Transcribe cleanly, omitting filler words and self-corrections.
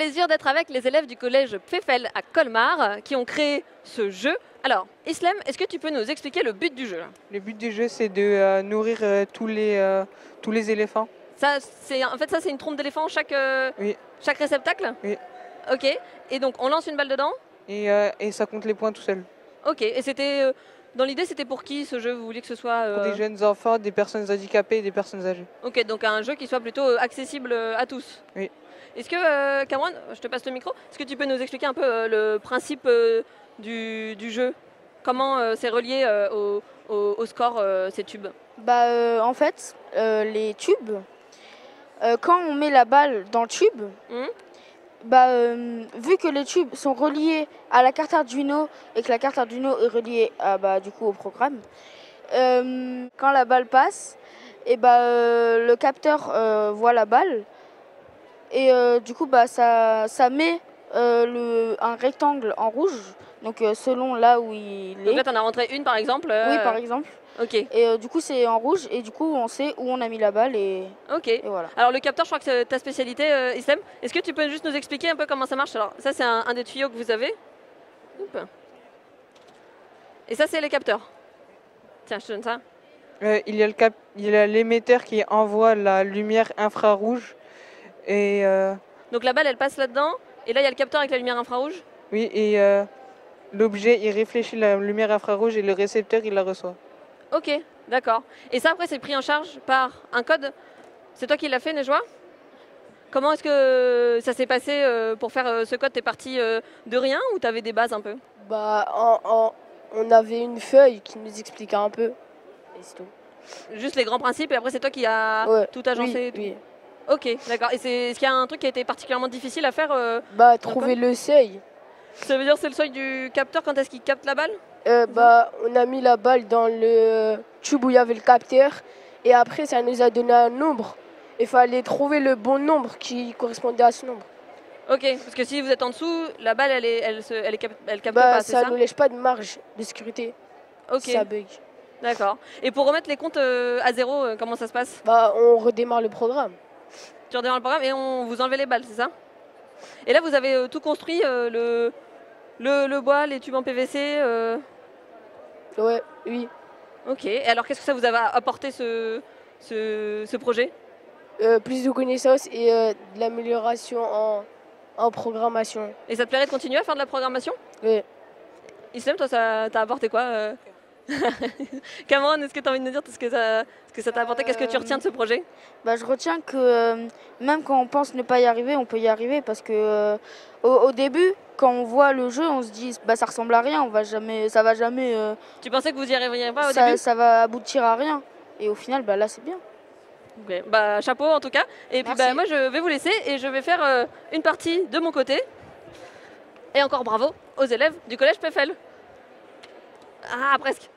plaisir d'être avec les élèves du collège Pfeffel à Colmar qui ont créé ce jeu. Alors, Islem, est-ce que tu peux nous expliquer le but du jeu? Le but du jeu, c'est de nourrir tous les éléphants. En fait, ça, c'est une trompe d'éléphant chaque réceptacle? Oui. Ok. Et donc, on lance une balle dedans? Et ça compte les points tout seul. Ok. Et c'était... dans l'idée, c'était pour qui ce jeu? Vous vouliez que ce soit... Pour des jeunes enfants, des personnes handicapées et des personnes âgées. Ok, donc un jeu qui soit plutôt accessible à tous. Oui. Est-ce que, Cameron, je te passe le micro, est-ce que tu peux nous expliquer un peu le principe du jeu? Comment c'est relié au score, ces tubes? En fait, les tubes, quand on met la balle dans le tube, vu que les tubes sont reliés à la carte Arduino et que la carte Arduino est reliée du coup au programme, quand la balle passe, le capteur voit la balle et du coup ça met un rectangle en rouge, donc selon là où il est. Donc là, tu en as rentré une par exemple Oui, par exemple. Ok. Et du coup, c'est en rouge et du coup, on sait où on a mis la balle et voilà. Alors le capteur, je crois que c'est ta spécialité, Islem. Est-ce que tu peux juste nous expliquer un peu comment ça marche? Alors ça, c'est un des tuyaux que vous avez. Oups. Et ça, c'est les capteurs. Tiens, je te donne ça. Il y a l'émetteur qui envoie la lumière infrarouge. Et donc la balle, elle passe là-dedans. Et là, il y a le capteur avec la lumière infrarouge. Oui, et l'objet, il réfléchit la lumière infrarouge et le récepteur, il la reçoit. Ok, d'accord. Et ça, après, c'est pris en charge par un code? C'est toi qui l'as fait, Nejwa? Comment est-ce que ça s'est passé pour faire ce code? T'es parti de rien ou t'avais des bases un peu? On avait une feuille qui nous expliquait un peu. Et c'est tout. Juste les grands principes et après, c'est toi qui as tout agencé? Oui. Ok, d'accord. Et est-ce qu'il y a un truc qui a été particulièrement difficile à faire? Trouver le seuil. Ça veut dire c'est le seuil du capteur, quand est-ce qu'il capte la balle? On a mis la balle dans le tube où il y avait le capteur et après ça nous a donné un nombre. Il fallait trouver le bon nombre qui correspondait à ce nombre. Ok, parce que si vous êtes en dessous, la balle elle capte pas, c'est ça? Ça ne laisse pas de marge de sécurité. Ok. Ça bug. D'accord. Et pour remettre les comptes à zéro, comment ça se passe? On redémarre le programme. Tu redémarres le programme et on vous enlève les balles, c'est ça? Et là vous avez tout construit, le bois, les tubes en PVC Ouais, oui. Ok, et alors qu'est-ce que ça vous a apporté ce projet? Plus de connaissances et de l'amélioration en programmation. Et ça te plairait de continuer à faire de la programmation? Oui. Islem, toi, ça t'a apporté quoi Cameron, est-ce que tu as envie de nous dire ce que ça t'a apporté? Qu'est-ce que tu retiens de ce projet? Je retiens que même quand on pense ne pas y arriver, on peut y arriver parce que au début, quand on voit le jeu, on se dit ça ressemble à rien, ça va jamais. Tu pensais que vous y arriveriez pas au début? Ça va aboutir à rien. Et au final, là, c'est bien. Okay. Chapeau en tout cas. Et puis moi, je vais vous laisser et je vais faire une partie de mon côté. Et encore bravo aux élèves du collège Pfeffel. Ah, presque.